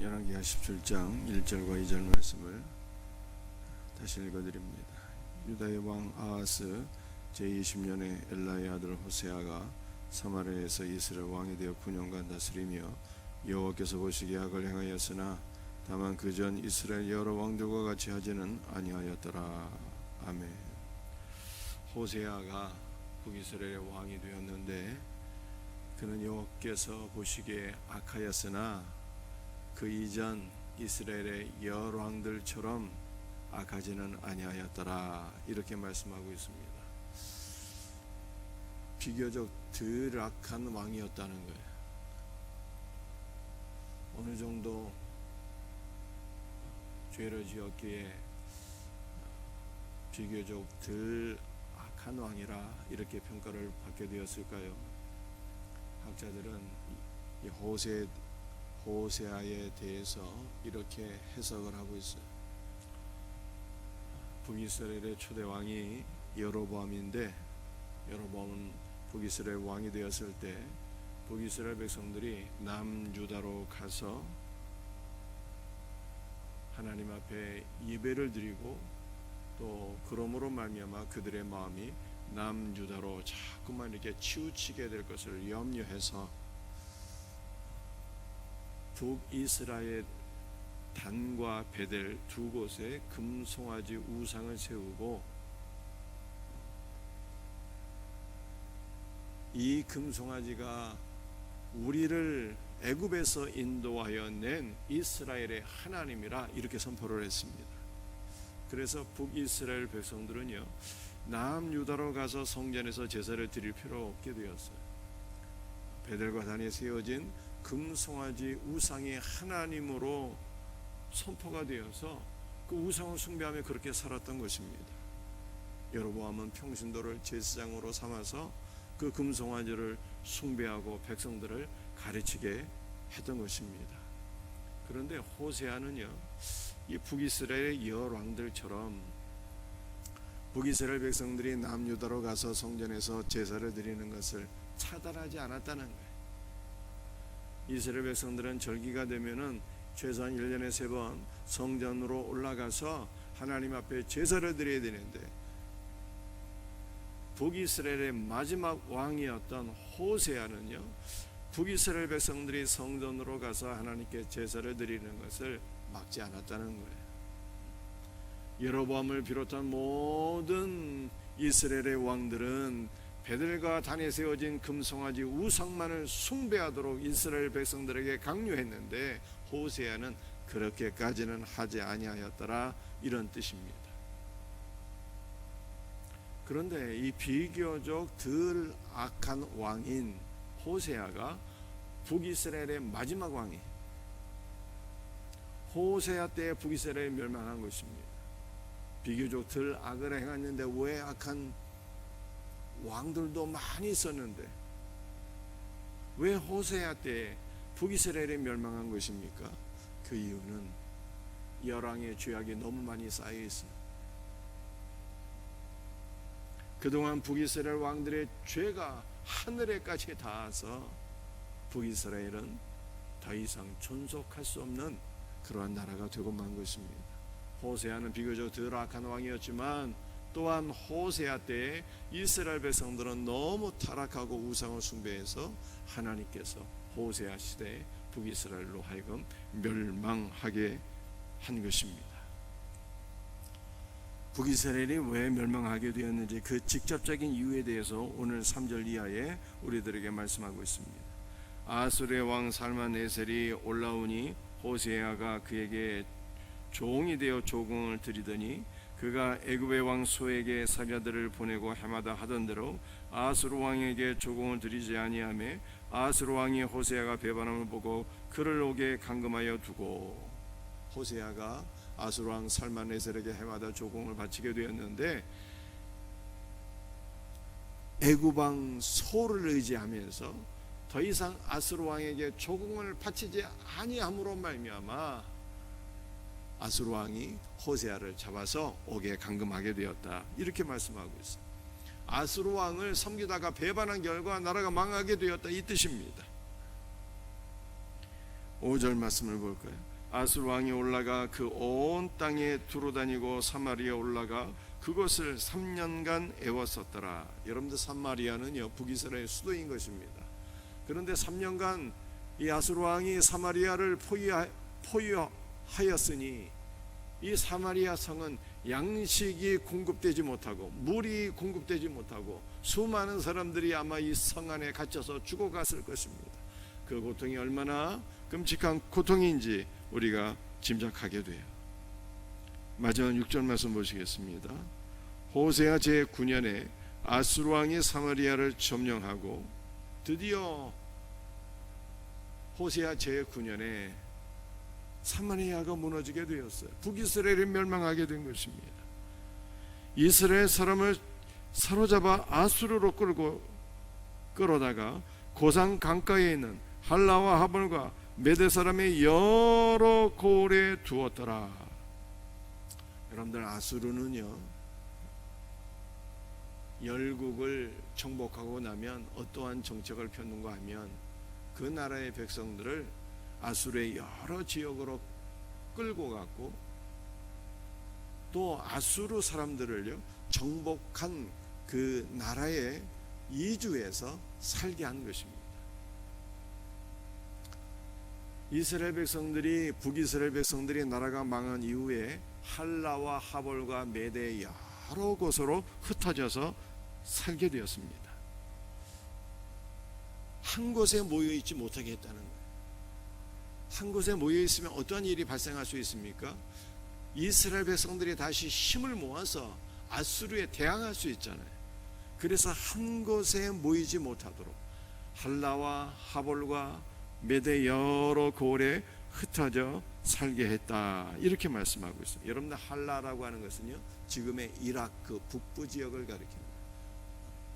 열왕기하 17장 1절과 2절 말씀을 다시 읽어드립니다. 유다의 왕 아하스 제20년에 엘라의 아들 호세아가 사마리아에서 이스라엘 왕이 되어 9년간 다스리며 여호와께서 보시기에 악을 행하였으나 다만 그전 이스라엘 여러 왕들과 같이 하지는 아니하였더라. 아멘. 호세아가 북이스라엘의 왕이 되었는데 그는 여호와께서 보시기에 악하였으나 그 이전 이스라엘의 여러 왕들처럼 악하지는 아니하였더라. 이렇게 말씀하고 있습니다. 비교적 덜 악한 왕이었다는 거예요. 어느 정도 죄를 지었기에 비교적 덜 악한 왕이라 이렇게 평가를 받게 되었을까요? 학자들은 이 호세아에 대해서 이렇게 해석을 하고 있어요. 북이스라엘의 초대 왕이 여로보암인데, 여로보암은 북이스라엘 왕이 되었을 때 북이스라엘 백성들이 남유다로 가서 하나님 앞에 예배를 드리고 또 그러므로 말미암아 그들의 마음이 남유다로 자꾸만 이렇게 치우치게 될 것을 염려해서 북이스라엘 단과 베델 두 곳에 금송아지 우상을 세우고 이 금송아지가 우리를 애굽에서 인도하여 낸 이스라엘의 하나님이라 이렇게 선포를 했습니다. 그래서 북이스라엘 백성들은요, 남유다로 가서 성전에서 제사를 드릴 필요 없게 되었어요. 베델과 단에 세워진 금송아지 우상이 하나님으로 선포가 되어서 그 우상을 숭배하며 그렇게 살았던 것입니다. 여로보암은 평신도를 제사장으로 삼아서 그 금송아지를 숭배하고 백성들을 가르치게 했던 것입니다. 그런데 호세아는요, 이 북이스라엘의 여러 왕들처럼 북이스라엘 백성들이 남유다로 가서 성전에서 제사를 드리는 것을 차단하지 않았다는 거예요. 이스라엘 백성들은 절기가 되면은 최소한 1년에 3번 성전으로 올라가서 하나님 앞에 제사를 드려야 되는데, 북이스라엘의 마지막 왕이었던 호세아는요, 북이스라엘 백성들이 성전으로 가서 하나님께 제사를 드리는 것을 막지 않았다는 거예요. 여로보암을 비롯한 모든 이스라엘의 왕들은 베델과 단에 세워진 금송아지 우상만을 숭배하도록 이스라엘 백성들에게 강요했는데 호세아는 그렇게까지는 하지 아니하였더라, 이런 뜻입니다. 그런데 이 비교적 덜 악한 왕인 호세아가 북이스라엘의 마지막 왕이 호세아 때에 북이스라엘이 멸망한 것입니다. 비교적 덜 악을 행했는데 왜 악한 왕들도 많이 있었는데 왜 호세아 때에 북이스라엘이 멸망한 것입니까? 그 이유는 열왕의 죄악이 너무 많이 쌓여 있어요. 그동안 북이스라엘 왕들의 죄가 하늘에까지 닿아서 북이스라엘은 더 이상 존속할 수 없는 그러한 나라가 되고 만 것입니다. 호세아는 비교적 덜 악한 왕이었지만 또한 호세아 때에 이스라엘 백성들은 너무 타락하고 우상을 숭배해서 하나님께서 호세아 시대에 북이스라엘로 하여금 멸망하게 한 것입니다. 북이스라엘이 왜 멸망하게 되었는지 그 직접적인 이유에 대해서 오늘 3절 이하에 우리들에게 말씀하고 있습니다. 아수르의 왕 살만네셀이 올라오니 호세아가 그에게 종이 되어 조공을 드리더니 그가 애굽의 왕 소에게 사자들을 보내고 해마다 하던 대로 아수르 왕에게 조공을 드리지 아니하매 아수르 왕이 호세아가 배반함을 보고 그를 옥에 감금하여 두고, 호세아가 아수르 왕 살만네셀에게 해마다 조공을 바치게 되었는데 애굽 왕 소를 의지하면서 더 이상 아수르 왕에게 조공을 바치지 아니함으로 말미암아 아수르 왕이 호세아를 잡아서 옥에 감금하게 되었다, 이렇게 말씀하고 있습니다. 아수르 왕을 섬기다가 배반한 결과 나라가 망하게 되었다, 이 뜻입니다. 5절 말씀을 볼까요? 아수르 왕이 올라가 그 온 땅에 두루다니고 사마리아 올라가 그것을 3년간 애웠었더라. 여러분들 사마리아는요 북이스라엘 수도인 것입니다. 그런데 3년간 이 아수르 왕이 사마리아를 포위하였으니 이 사마리아 성은 양식이 공급되지 못하고 물이 공급되지 못하고 수많은 사람들이 아마 이 성 안에 갇혀서 죽어갔을 것입니다. 그 고통이 얼마나 끔찍한 고통인지 우리가 짐작하게 돼요. 마지막 6절 말씀 보시겠습니다. 호세아 제9년에 아수르 왕이 사마리아를 점령하고 드디어 호세아 제9년에 사마리아가 무너지게 되었어요. 북이스라엘이 멸망하게 된 것입니다. 이스라엘 사람을 사로잡아 아수르로 끌어다가 고산 강가에 있는 할라와 하볼과 메대 사람의 여러 고을에 두었더라. 여러분들 아수르는요 열국을 정복하고 나면 어떠한 정책을 폈는가 하면 그 나라의 백성들을 아수르의 여러 지역으로 끌고 갔고 또 아수르 사람들을요 정복한 그 나라에 이주해서 살게 한 것입니다. 이스라엘 백성들이 북이스라엘 백성들이 나라가 망한 이후에 할라와 하볼과 메대 여러 곳으로 흩어져서 살게 되었습니다. 한 곳에 모여 있지 못하게 했다는 거예요. 한 곳에 모여 있으면 어떠한 일이 발생할 수 있습니까? 이스라엘 백성들이 다시 힘을 모아서 아수르에 대항할 수 있잖아요. 그래서 한 곳에 모이지 못하도록 할라와 하볼과 메대 여러 고을에 흩어져 살게 했다, 이렇게 말씀하고 있어요. 여러분들 할라라고 하는 것은요 지금의 이라크 북부 지역을 가리키는 거예요.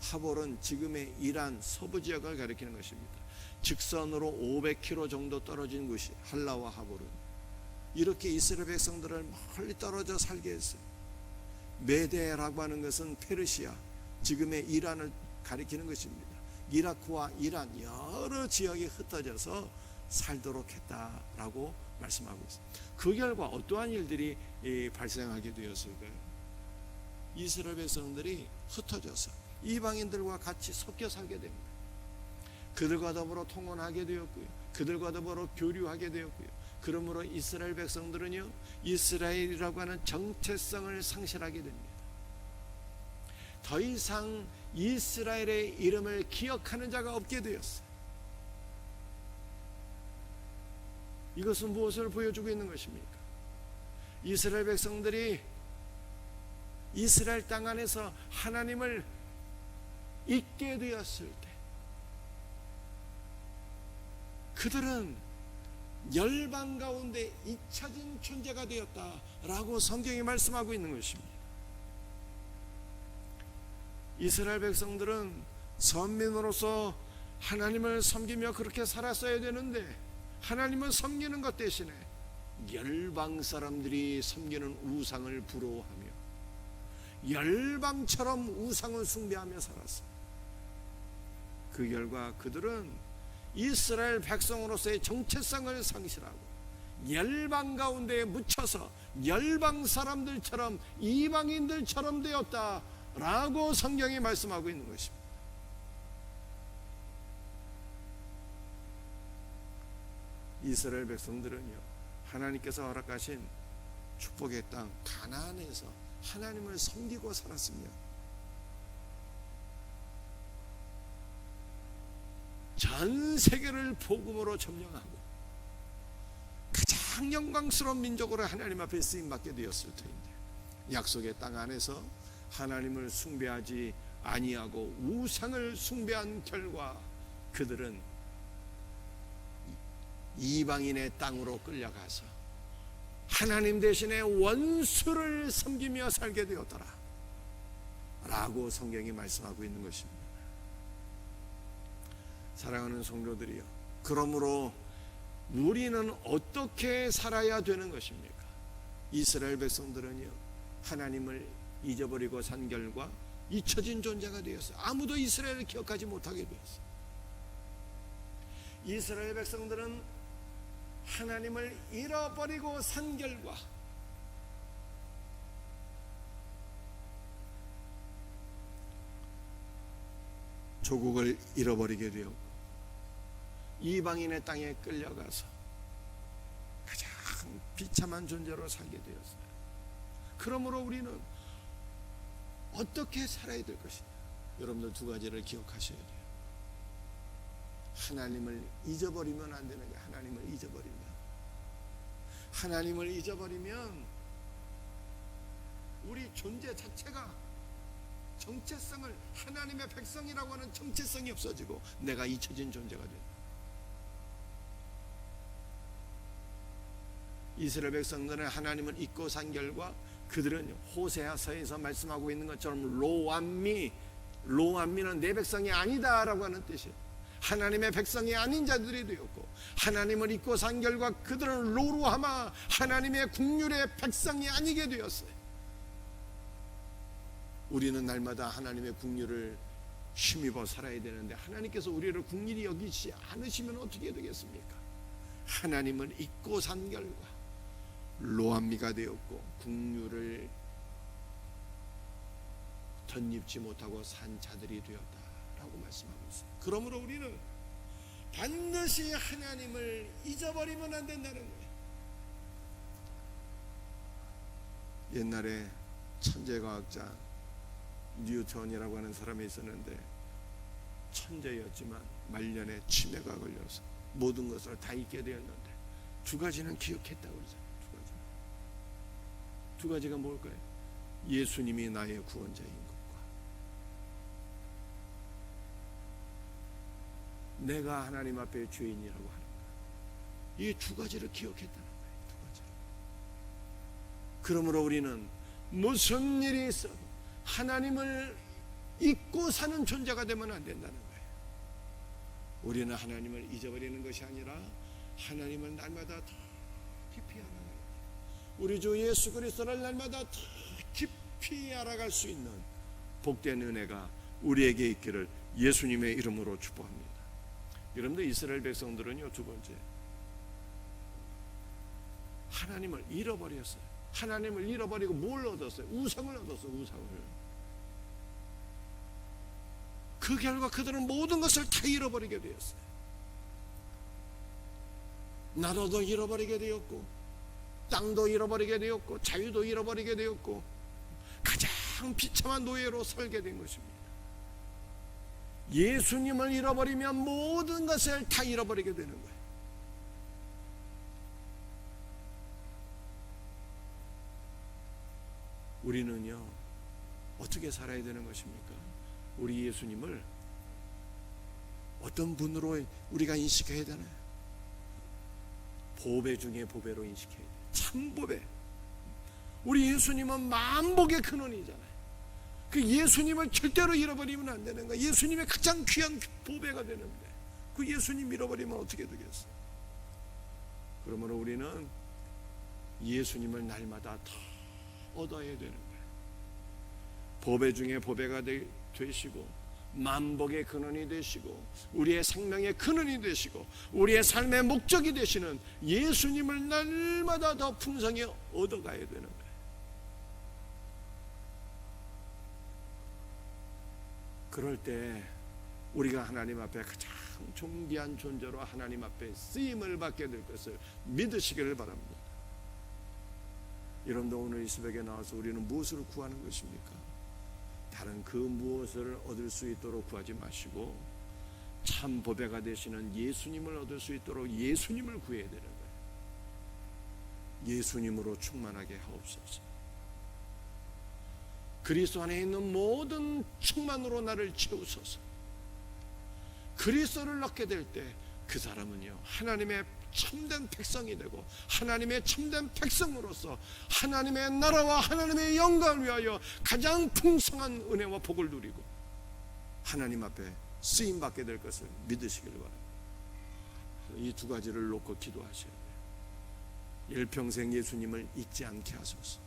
하볼은 지금의 이란 서부 지역을 가리키는 것입니다. 직선으로 500km 정도 떨어진 곳이 할라와 하볼은 이렇게 이스라엘 백성들을 멀리 떨어져 살게 했어요. 메대라고 하는 것은 페르시아, 지금의 이란을 가리키는 것입니다. 이라크와 이란 여러 지역에 흩어져서 살도록 했다라고 말씀하고 있습니다. 그 결과 어떠한 일들이 발생하게 되었을까요? 이스라엘 백성들이 흩어져서 이방인들과 같이 섞여 살게 됩니다. 그들과 더불어 통혼하게 되었고요, 그들과 더불어 교류하게 되었고요. 그러므로 이스라엘 백성들은요 이스라엘이라고 하는 정체성을 상실하게 됩니다. 더 이상 이스라엘의 이름을 기억하는 자가 없게 되었어요. 이것은 무엇을 보여주고 있는 것입니까? 이스라엘 백성들이 이스라엘 땅 안에서 하나님을 잊게 되었을 때 그들은 열방 가운데 잊혀진 존재가 되었다라고 성경이 말씀하고 있는 것입니다. 이스라엘 백성들은 선민으로서 하나님을 섬기며 그렇게 살았어야 되는데 하나님을 섬기는 것 대신에 열방 사람들이 섬기는 우상을 부러워하며 열방처럼 우상을 숭배하며 살았어요. 그 결과 그들은 이스라엘 백성으로서의 정체성을 상실하고 열방 가운데에 묻혀서 열방 사람들처럼 이방인들처럼 되었다라고 성경이 말씀하고 있는 것입니다. 이스라엘 백성들은요 하나님께서 허락하신 축복의 땅 가나안에서 하나님을 섬기고 살았으며 전 세계를 복음으로 점령하고 가장 영광스러운 민족으로 하나님 앞에 쓰임받게 되었을 터인데 약속의 땅 안에서 하나님을 숭배하지 아니하고 우상을 숭배한 결과 그들은 이방인의 땅으로 끌려가서 하나님 대신에 원수를 섬기며 살게 되었더라 라고 성경이 말씀하고 있는 것입니다. 사랑하는 성도들이여, 그러므로 우리는 어떻게 살아야 되는 것입니까? 이스라엘 백성들은요 하나님을 잊어버리고 산 결과 잊혀진 존재가 되었어요. 아무도 이스라엘을 기억하지 못하게 되었어요. 이스라엘 백성들은 하나님을 잃어버리고 산 결과 조국을 잃어버리게 되었고 이방인의 땅에 끌려가서 가장 비참한 존재로 살게 되었어요. 그러므로 우리는 어떻게 살아야 될 것이냐? 여러분들 두 가지를 기억하셔야 돼요. 하나님을 잊어버리면 안 되는 거예요. 하나님을 잊어버리면 우리 존재 자체가 정체성을, 하나님의 백성이라고 하는 정체성이 없어지고 내가 잊혀진 존재가 된다. 이스라엘 백성들은 하나님을 잊고 산 결과 그들은 호세아서에서 말씀하고 있는 것처럼 로암미는 내 백성이 아니다 라고 하는 뜻이에요. 하나님의 백성이 아닌 자들이 되었고 하나님을 잊고 산 결과 그들은 로루하마, 하나님의 국률의 백성이 아니게 되었어요. 우리는 날마다 하나님의 국률을 힘입어 살아야 되는데 하나님께서 우리를 국률이 여기지 않으시면 어떻게 되겠습니까? 하나님을 잊고 산 결과 로암미가 되었고 국률을 덧입지 못하고 산 자들이 되었다라고 말씀하고 있어요. 그러므로 우리는 반드시 하나님을 잊어버리면 안 된다는 거예요. 옛날에 천재과학자 뉴턴이라고 하는 사람이 있었는데 천재였지만 말년에 치매가 걸려서 모든 것을 다 잊게 되었는데 두 가지는 기억했다고 그러잖아요. 두 가지가 뭘까요? 예수님이 나의 구원자인 것과 내가 하나님 앞에 죄인이라고 하는 것, 이 두 가지를 기억했다는 거예요. 두 가지. 그러므로 우리는 무슨 일이 있어도 하나님을 잊고 사는 존재가 되면 안 된다는 거예요. 우리는 하나님을 잊어버리는 것이 아니라 하나님을 날마다 더 깊이 알아가야 돼요. 우리 주 예수 그리스도를 날마다 더 깊이 알아갈 수 있는 복된 은혜가 우리에게 있기를 예수님의 이름으로 축복합니다. 여러분들 이스라엘 백성들은요, 두 번째, 하나님을 잃어버렸어요. 하나님을 잃어버리고 뭘 얻었어요? 우상을 얻었어요. 우상을. 그 결과 그들은 모든 것을 다 잃어버리게 되었어요. 나라도 잃어버리게 되었고 땅도 잃어버리게 되었고 자유도 잃어버리게 되었고 가장 비참한 노예로 살게 된 것입니다. 예수님을 잃어버리면 모든 것을 다 잃어버리게 되는 거예요. 우리는요, 어떻게 살아야 되는 것입니까? 우리 예수님을 어떤 분으로 우리가 인식해야 되나요? 보배 중에 보배로 인식해야 돼요. 참보배. 우리 예수님은 만복의 근원이잖아요. 그 예수님을 절대로 잃어버리면 안 되는 거예요. 예수님의 가장 귀한 보배가 되는데 그 예수님 잃어버리면 어떻게 되겠어요? 그러므로 우리는 예수님을 날마다 더 얻어야 되는 거예요. 보배 중에 보배가 되시고 만복의 근원이 되시고 우리의 생명의 근원이 되시고 우리의 삶의 목적이 되시는 예수님을 날마다 더 풍성히 얻어가야 되는 거예요. 그럴 때 우리가 하나님 앞에 가장 존귀한 존재로 하나님 앞에 쓰임을 받게 될 것을 믿으시기를 바랍니다. 여러분들 오늘 이 새벽에 나와서 우리는 무엇을 구하는 것입니까? 다른 그 무엇을 얻을 수 있도록 구하지 마시고 참 보배가 되시는 예수님을 얻을 수 있도록 예수님을 구해야 되는 거예요. 예수님으로 충만하게 하옵소서. 그리스도 안에 있는 모든 충만으로 나를 채우소서. 그리스도를 얻게 될 때 그 사람은요, 하나님의 참된 백성이 되고 하나님의 참된 백성으로서 하나님의 나라와 하나님의 영광을 위하여 가장 풍성한 은혜와 복을 누리고 하나님 앞에 쓰임받게 될 것을 믿으시길 바랍니다. 이 두 가지를 놓고 기도하셔야 돼요. 일평생 예수님을 잊지 않게 하소서.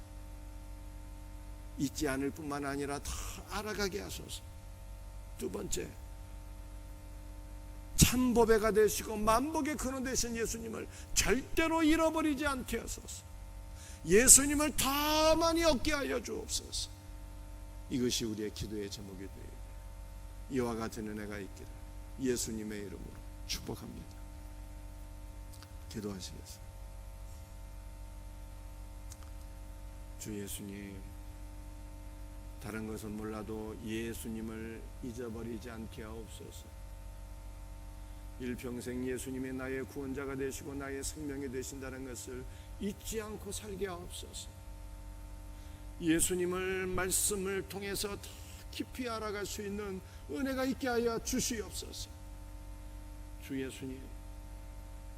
잊지 않을 뿐만 아니라 더 알아가게 하소서. 두 번째, 참보배가 되시고 만복의 근원 되신 예수님을 절대로 잃어버리지 않게 하소서. 예수님을 더 많이 얻게 하여 주옵소서. 이것이 우리의 기도의 제목이 되어 이와 같은 은혜가 있기를 예수님의 이름으로 축복합니다. 기도하시겠습니다. 주 예수님, 다른 것은 몰라도 예수님을 잊어버리지 않게 하옵소서. 일평생 예수님이 나의 구원자가 되시고 나의 생명이 되신다는 것을 잊지 않고 살게 하옵소서. 예수님을 말씀을 통해서 더 깊이 알아갈 수 있는 은혜가 있게 하여 주시옵소서. 주 예수님,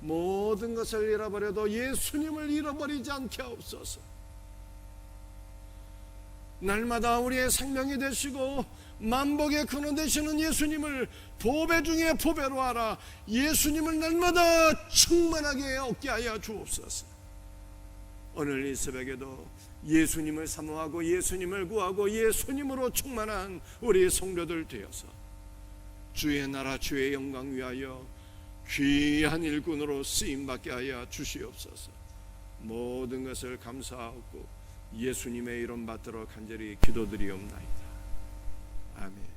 모든 것을 잃어버려도 예수님을 잃어버리지 않게 하옵소서. 날마다 우리의 생명이 되시고 만복의 근원 되시는 예수님을 보배 중에 보배로 알아 예수님을 날마다 충만하게 얻게 하여 주옵소서. 오늘 이 새벽에도 예수님을 사모하고 예수님을 구하고 예수님으로 충만한 우리 성도들 되어서 주의 나라 주의 영광 위하여 귀한 일꾼으로 쓰임받게 하여 주시옵소서. 모든 것을 감사하고 예수님의 이름 받들어 간절히 기도드리옵나이다. 아멘.